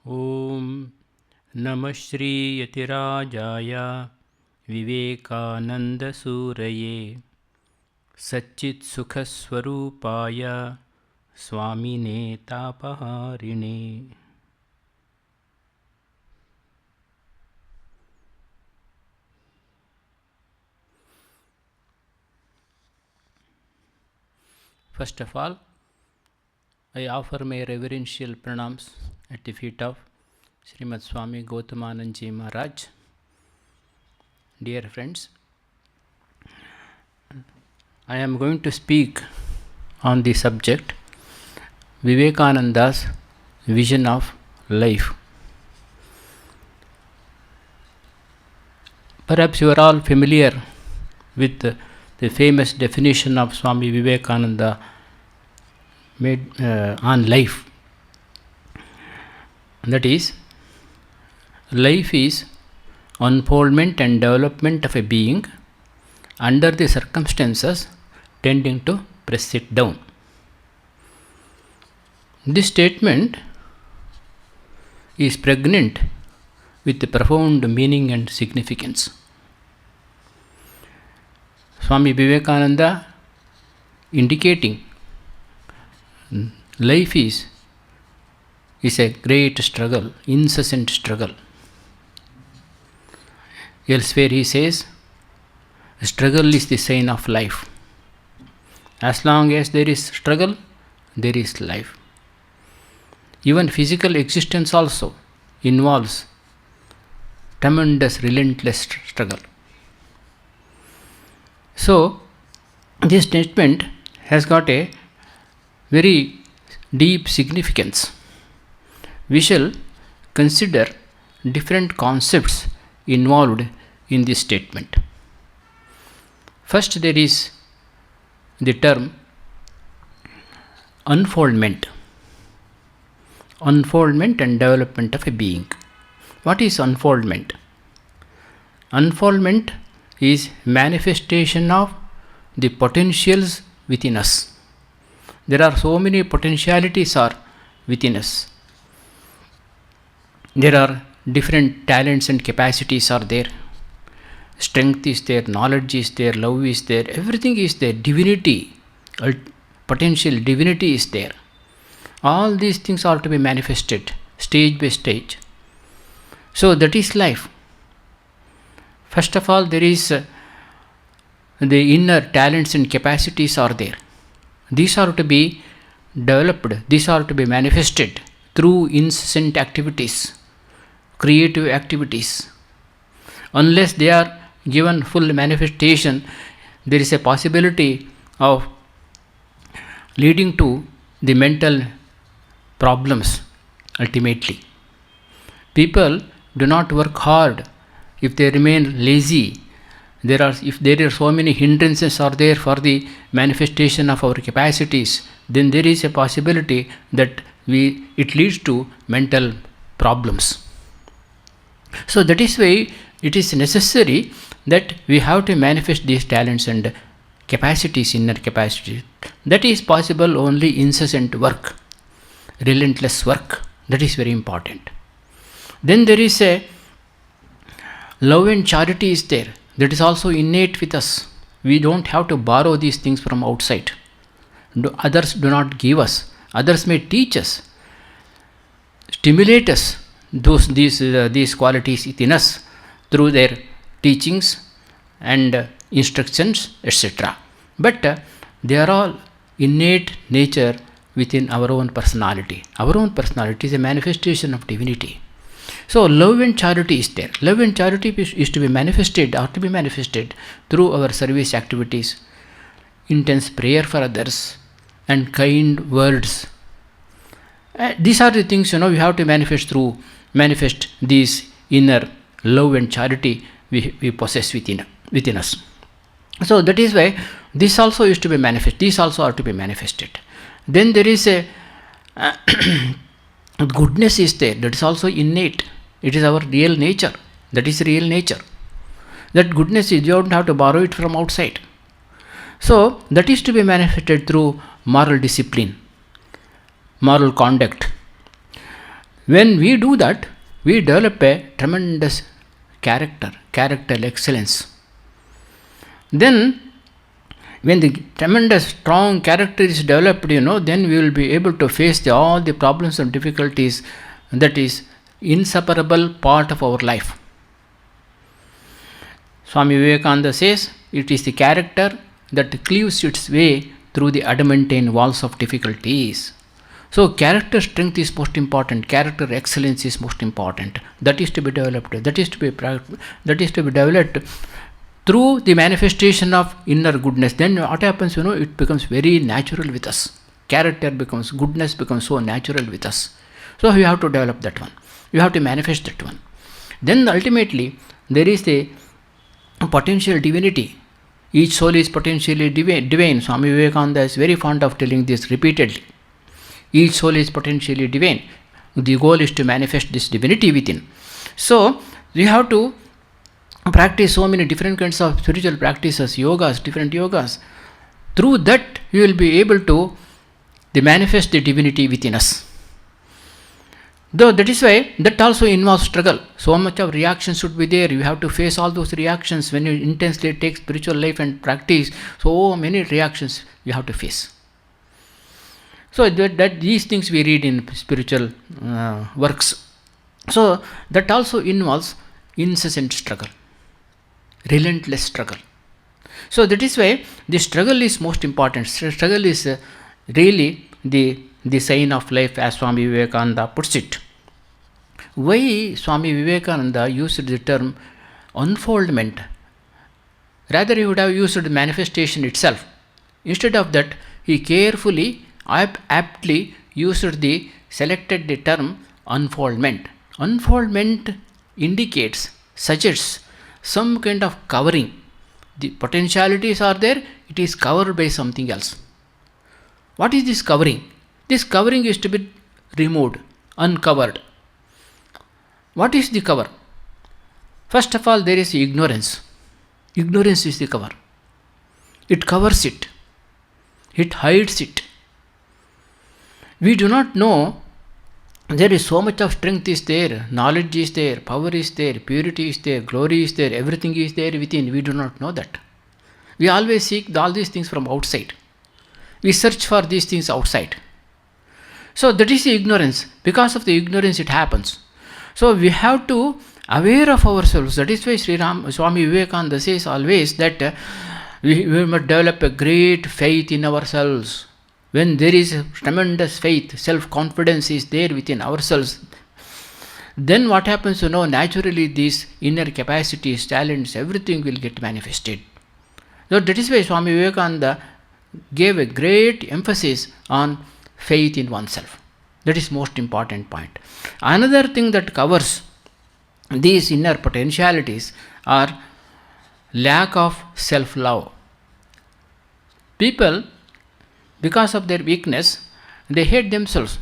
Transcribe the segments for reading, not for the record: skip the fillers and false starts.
ॐ नमः श्रीयतिराजाय विवेकानन्दसूरये सच्चित्सुखस्वरूपाय स्वामिने तापहारिणे. First of all, I offer my reverential pranams at the feet of Srimad Swami Gautamanand Maharaj. Dear friends, I am going to speak on the subject Vivekananda's vision of life. Perhaps you are all familiar with the famous definition of Swami Vivekananda made on life. That is, life is unfoldment and development of a being under the circumstances tending to press it down. This statement is pregnant with profound meaning and significance. Swami Vivekananda indicating life is a great struggle, incessant struggle. Elsewhere he says, struggle is the sign of life. As long as there is struggle, there is life. Even physical existence also involves tremendous, relentless struggle. So, this statement has got a very deep significance. We shall consider different concepts involved in this statement. First, there is the term unfoldment. Unfoldment and development of a being. What is unfoldment? Unfoldment is manifestation of the potentials within us. There are so many potentialities are within us. There are different talents and capacities are there. Strength is there, knowledge is there, love is there, everything is there. Divinity, potential divinity is there. All these things are to be manifested stage by stage. So that is life. First of all, there is the inner talents and capacities are there. These are to be developed, these are to be manifested through incessant activities, creative activities. Unless they are given full manifestation, there is a possibility of leading to the mental problems ultimately. People do not work hard if they remain lazy. If there are so many hindrances are there for the manifestation of our capacities, then there is a possibility that it leads to mental problems. So that is why it is necessary that we have to manifest these talents and capacities, inner capacities. That is possible only incessant work, relentless work. That is very important. Then there is a love and charity is there. That is also innate with us. We don't have to borrow these things from outside. Others do not give us. Others may teach us, stimulate us, these qualities within us through their teachings and instructions, etc. But they are all innate nature within our own personality. Our own personality is a manifestation of divinity. So love and charity is there. Love and charity is to be manifested or to be manifested through our service activities, intense prayer for others, and kind words. These are the things we have to manifest these inner love and charity we possess within us. So that is why this also is to be manifested. These also are to be manifested. Then there is a goodness is there. That is also innate. It is our real nature. That is real nature. That goodness is, you don't have to borrow it from outside. So that is to be manifested through moral discipline, moral conduct. When we do that, we develop a tremendous character excellence. Then, when the tremendous strong character is developed, then we will be able to face all the problems and difficulties that is inseparable part of our life. Swami Vivekananda says, it is the character that cleaves its way through the adamantine walls of difficulties. So character strength is most important, character excellence is most important. That is to be developed, that is to be developed through the manifestation of inner goodness. Then what happens, it becomes very natural with us. Character becomes, goodness becomes so natural with us. So you have to develop that one. You have to manifest that one. Then ultimately, there is the potential divinity. Each soul is potentially divine. Swami Vivekananda is very fond of telling this repeatedly. Each soul is potentially divine. The goal is to manifest this divinity within. So we have to practice so many different kinds of spiritual practices, yogas, different yogas. Through that, you will be able to manifest the divinity within us. Though that is why that also involves struggle. So much of reaction should be there. You have to face all those reactions when you intensely take spiritual life and practice. So many reactions you have to face. So that these things we read in spiritual works. So that also involves incessant struggle, relentless struggle. So that is why the struggle is most important. Struggle is really the sign of life, as Swami Vivekananda puts it. Why Swami Vivekananda used the term unfoldment? Rather, he would have used manifestation itself. Instead of that, he carefully, aptly used selected the term unfoldment. Unfoldment indicates, suggests some kind of covering. The potentialities are there, it is covered by something else. What is this covering? This covering is to be removed, uncovered. What is the cover? First of all, there is ignorance. Ignorance is the cover. It covers it. It hides it. We do not know. There is so much of strength is there, knowledge is there, power is there, purity is there, glory is there, everything is there within. We do not know that. We always seek all these things from outside. We search for these things outside. So that is the ignorance. Because of the ignorance it happens. So we have to aware of ourselves. That is why Swami Vivekananda says always that we must develop a great faith in ourselves. When there is tremendous faith, self-confidence is there within ourselves, then what happens, naturally these inner capacities, talents, everything will get manifested. So that is why Swami Vivekananda gave a great emphasis on faith in oneself. That is most important point. Another thing that covers these inner potentialities are lack of self-love. People, because of their weakness, they hate themselves.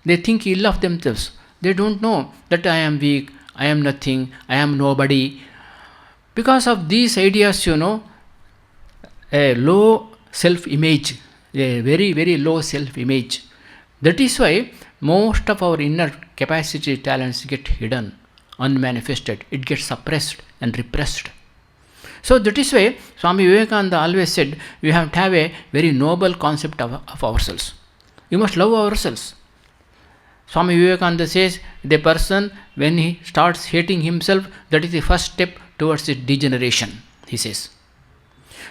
They think ill of themselves. They don't know that I am weak, I am nothing, I am nobody. Because of these ideas, a low self-image, a very, very low self-image. That is why most of our inner capacity, talents get hidden, unmanifested. It gets suppressed and repressed. So that is why Swami Vivekananda always said we have to have a very noble concept of ourselves. We must love ourselves. Swami Vivekananda says the person, when he starts hating himself, that is the first step towards his degeneration, he says.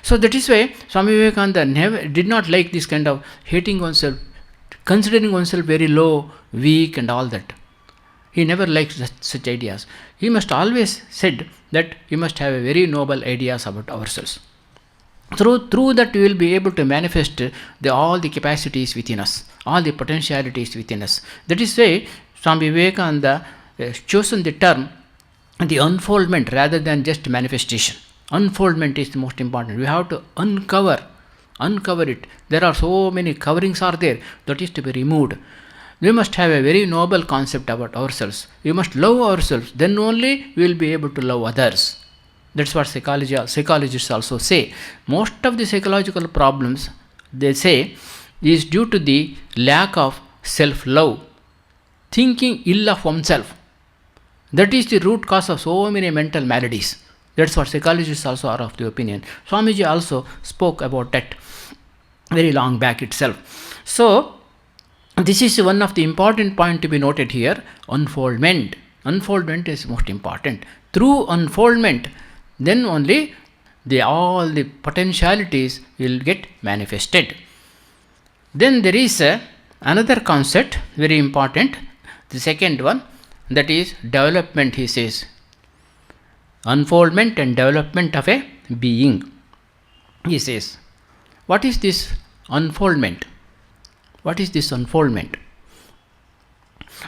So that is why Swami Vivekananda did not like this kind of hating oneself, considering oneself very low, weak and all that. He never liked such ideas. He must always said that we must have a very noble ideas about ourselves. Through that we will be able to manifest all the capacities within us, all the potentialities within us. That is why Swami Vivekananda chosen the term the unfoldment rather than just manifestation. Unfoldment is the most important. We have to uncover it. There are so many coverings are there that is to be removed. We must have a very noble concept about ourselves. We must love ourselves. Then only we will be able to love others. That's what psychologists also say. Most of the psychological problems, they say, is due to the lack of self-love. thinking ill of oneself. That is the root cause of so many mental maladies. That's what psychologists also are of the opinion. Swamiji also spoke about that very long back itself. So, this is one of the important point to be noted here. Unfoldment. Unfoldment is most important. Through unfoldment, then only all the potentialities will get manifested. Then there is another concept, very important, the second one, that is development, he says. Unfoldment and development of a being. He says, what is this unfoldment? What is this unfoldment?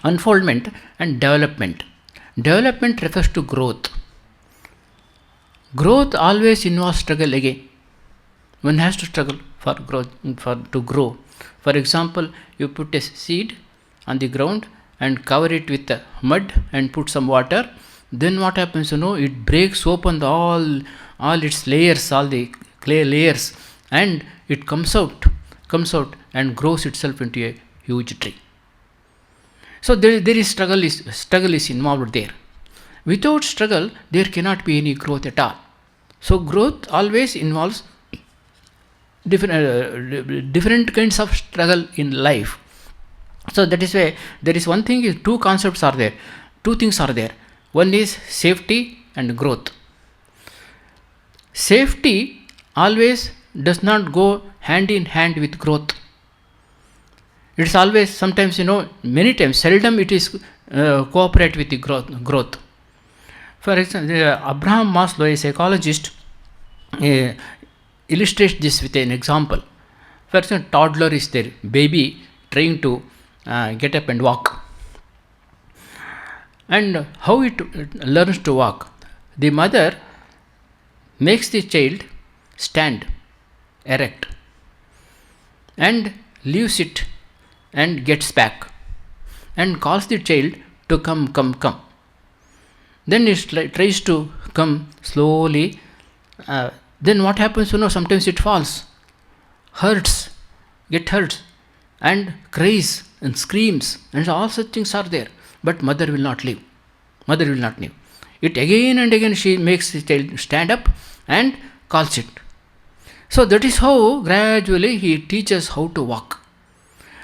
Unfoldment and development. Development refers to growth. Growth always involves struggle again. One has to struggle for growth, to grow. For example, you put a seed on the ground and cover it with mud and put some water. Then what happens? It breaks open all its layers, all the clay layers, and it comes out and grows itself into a huge tree. So there is struggle is involved there. Without struggle, there cannot be any growth at all. So growth always involves different kinds of struggle in life. So that is why there is one thing, two concepts are there, two things are there. One is safety and growth. Safety always does not go hand in hand with growth. It's always, sometimes, many times, seldom it is cooperate with the growth. For example, Abraham Maslow, a psychologist, illustrates this with an example. For example, toddler is there, baby trying to get up and walk. And how it learns to walk? The mother makes the child stand erect and leaves it and gets back and calls the child to come. Then it tries to come slowly. Then what happens? Sometimes it falls, hurts, and cries and screams, and all such things are there. But mother will not leave. It again and again she makes the child stand up and calls it. So that is how gradually he teaches how to walk.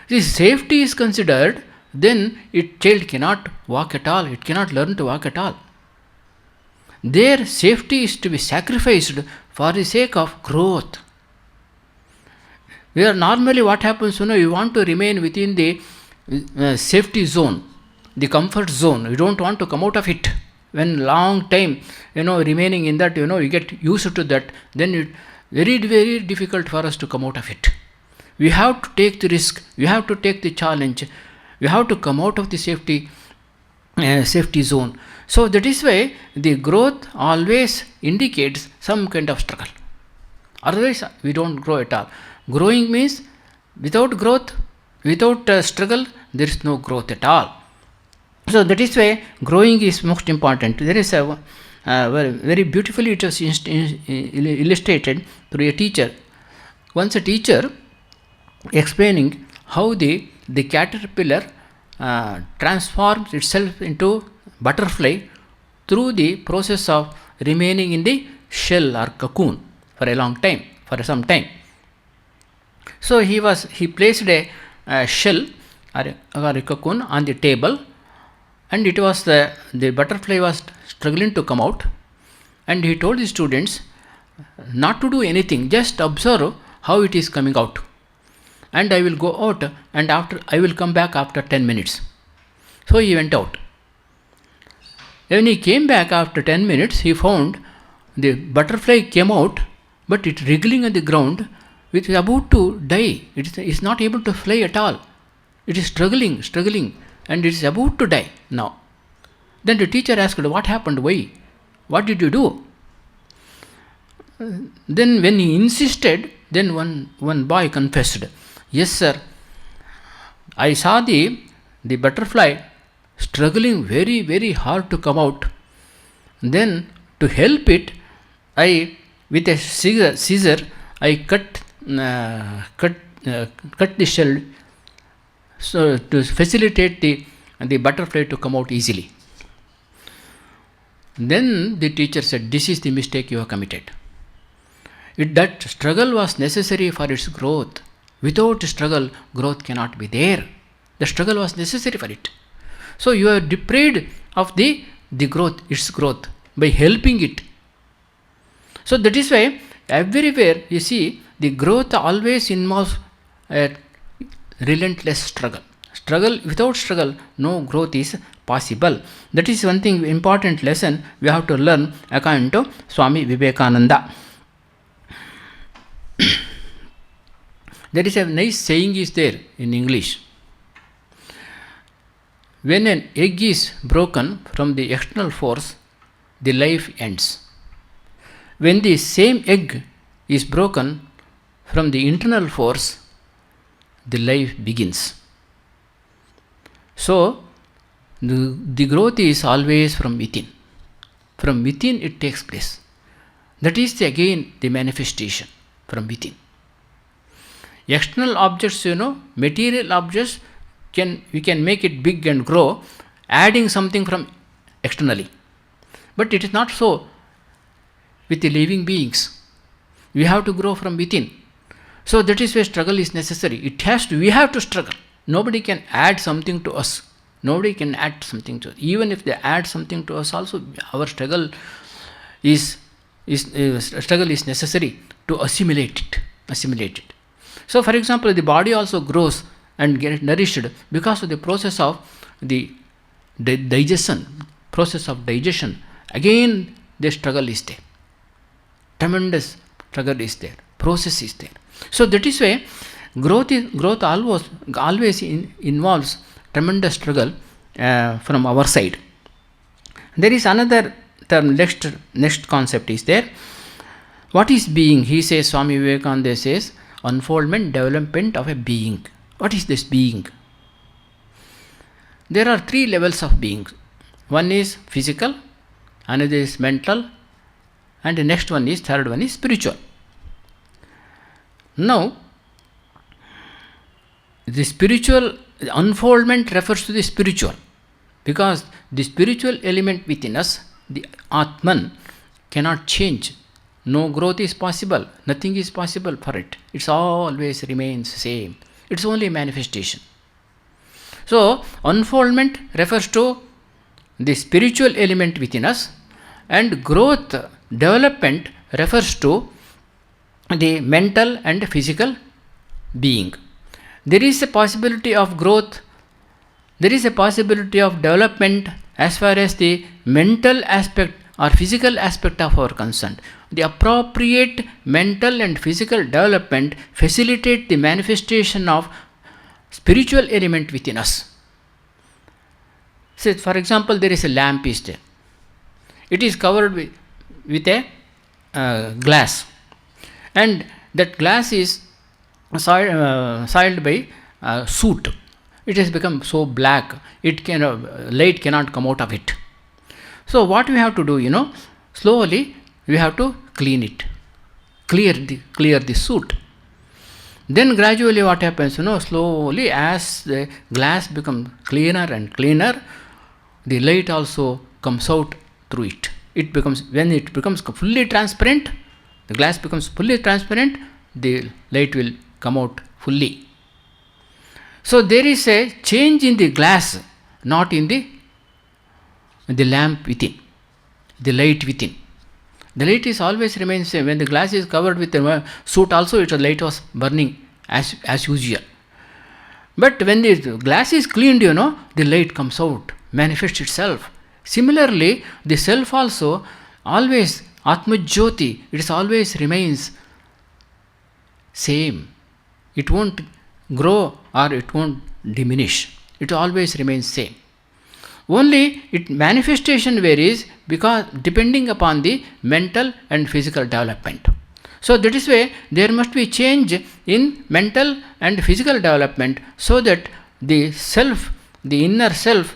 If safety is considered, then child cannot walk at all. It cannot learn to walk at all. Their safety is to be sacrificed for the sake of growth. Where normally what happens, you want to remain within the safety zone, the comfort zone. You don't want to come out of it. When long time, remaining in that, you get used to that, then it's very, very difficult for us to come out of it. We have to take the risk. We have to take the challenge. We have to come out of the safety zone. So that is why the growth always indicates some kind of struggle. Otherwise, we don't grow at all. Growing means without growth, without struggle, there is no growth at all. So that is why growing is most important. There is a very beautifully it was illustrated through a teacher. Once a teacher explaining how the caterpillar transforms itself into butterfly through the process of remaining in the shell or cocoon for some time. So he placed a shell or a cocoon on the table, and it was the butterfly was struggling to come out, and he told the students not to do anything, just observe how it is coming out, and I will go out, and after I will come back after 10 minutes. So he went out. When he came back after 10 minutes, he found the butterfly came out, but it wriggling on the ground, it is about to die. It is not able to fly at all. It is struggling, and it is about to die now. Then the teacher asked, what happened? Why? What did you do? Then when he insisted, then one boy confessed, yes sir, I saw the butterfly struggling very, very hard to come out. Then to help it, I with a scissor I cut the shell, so to facilitate the and the butterfly to come out easily. Then the teacher said, this is the mistake you have committed. That struggle was necessary for its growth. Without struggle, growth cannot be there. The struggle was necessary for it. So you are deprived of the growth, its growth, by helping it. So that is why everywhere you see the growth always involves a relentless struggle. Without struggle, no growth is possible. That is one thing, important lesson we have to learn according to Swami Vivekananda. There is a nice saying is there in English. When an egg is broken from the external force, the life ends. When the same egg is broken from the internal force, the life begins. So, the growth is always from within. From within it takes place. That is again the manifestation from within. External objects, material objects, we can make it big and grow, adding something from externally. But it is not so with the living beings. We have to grow from within. So that is why struggle is necessary. We have to struggle. Nobody can add something to us. Nobody can add something to us. Even if they add something to us also, our struggle is necessary to assimilate it. So for example, the body also grows and gets nourished because of the process of the digestion. Again, the struggle is there. Tremendous struggle is there. Process is there. So that is why growth always involves tremendous struggle from our side. There is another term, next concept is there. What is being? He says, Swami Vivekananda says, unfoldment, development of a being. What is this being? There are 3 levels of being. One is physical, another is mental, and the third one is spiritual. Now, the spiritual unfoldment refers to the spiritual, because the spiritual element within us, the Atman, cannot change. No growth is possible. Nothing is possible for it. It always remains same. It's only manifestation. So, unfoldment refers to the spiritual element within us, and growth, development refers to the mental and physical being. There is a possibility of growth, there is a possibility of development as far as the mental aspect or physical aspect of our concern. The appropriate mental and physical development facilitate the manifestation of spiritual element within us. So, for example, there is a lamp is there. It is covered with a glass, and that glass is soiled by soot. It has become so black, light cannot come out of it. So what we have to do, slowly we have to clean it, clear the soot. Then gradually what happens, slowly as the glass becomes cleaner and cleaner, the light also comes out through it. When it becomes fully transparent, the glass becomes fully transparent, the light will come out fully. So there is a change in the glass, not in the lamp within, the light within. The light is always remains same. When the glass is covered with the soot also, the light was burning as usual. But when the glass is cleaned, the light comes out, manifests itself. Similarly, the self also always, Atma Jyoti, it always remains same. It won't grow or it won't diminish. It always remains same. Only its manifestation varies because depending upon the mental and physical development. So that is why there must be change in mental and physical development, so that the self, the inner self,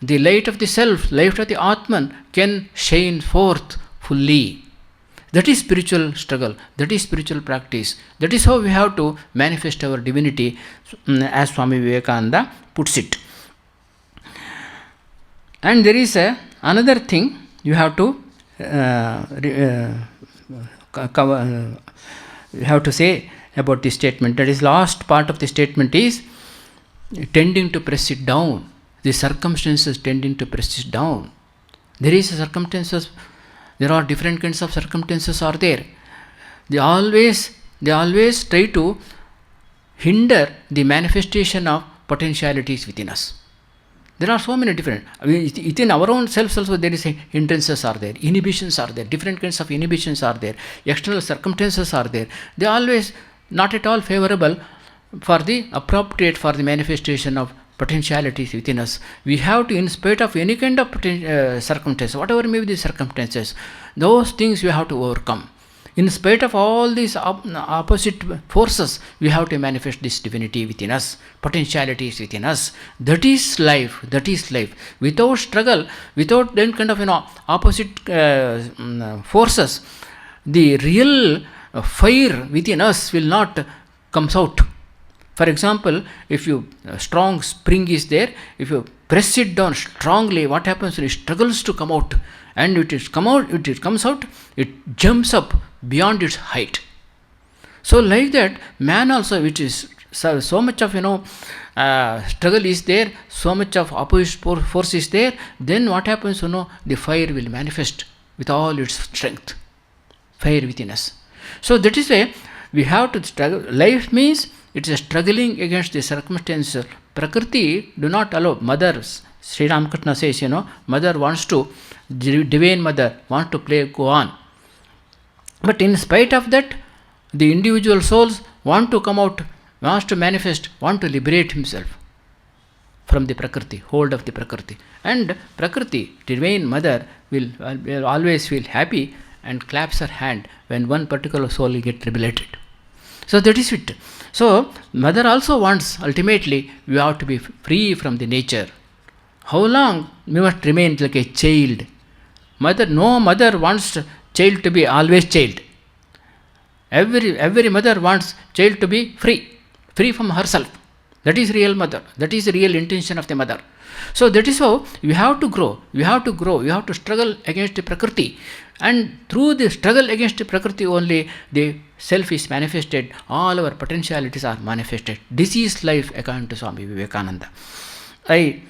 the light of the self, light of the Atman can shine forth fully. That is spiritual struggle, that is spiritual practice. That is how we have to manifest our divinity, as Swami Vivekananda puts it. And there is another thing you have to you have to say about this statement. That is, last part of the statement is tending to press it down. The circumstances tending to press it down. There is circumstances. There are different kinds of circumstances are there. They always try to hinder the manifestation of potentialities within us. There are so many different, within our own selves also there is hindrances are there, inhibitions are there, different kinds of inhibitions are there, external circumstances are there. They are always not at all favorable for the appropriate for the manifestation of potentialities within us. We have to, in spite of any kind of circumstances, whatever may be the circumstances, those things we have to overcome. In spite of all these opposite forces, we have to manifest this divinity within us, potentialities within us. That is life. That is life. Without struggle, without then kind of opposite forces, the real fire within us will not comes out. For example, if you strong spring is there, if you press it down strongly, what happens? It struggles to come out, and it comes out, it jumps up beyond its height. So like that, man also, which is so much of struggle is there, so much of opposite force is there, then what happens? The fire will manifest with all its strength, fire within us. So that is why we have to struggle. Life means it is a struggling against the circumstances. Prakriti do not allow. Mother, Sri Ramakrishna says, mother wants to, divine mother wants to play, go on. But in spite of that, the individual souls want to come out, wants to manifest, want to liberate himself from the Prakriti, hold of the Prakriti. And Prakriti, divine mother, will always feel happy and claps her hand when one particular soul gets liberated. So that is it. So mother also wants, ultimately, we have to be free from the nature. How long we must remain like a child? No mother wants child to be always child. Every mother wants child to be free from herself. That is real mother. That is the real intention of the mother. So that is how we have to grow. We have to struggle against the Prakriti. And through the struggle against the Prakriti only, the self is manifested. All our potentialities are manifested. This is life according to Swami Vivekananda. I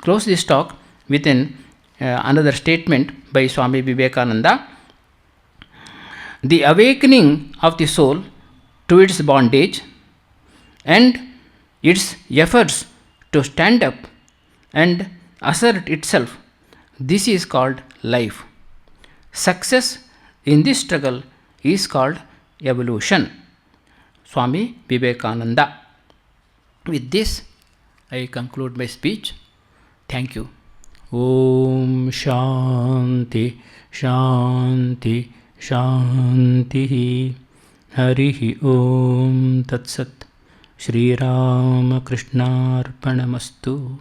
close this talk with another statement by Swami Vivekananda. The awakening of the soul to its bondage and its efforts to stand up and assert itself, this is called life. Success in this struggle is called evolution. Swami Vivekananda. With this, I conclude my speech. Thank you. Om Shanti Shanti Shanti. Harihi Om Tat Sat. Shri Rama Krishnarpanamastu.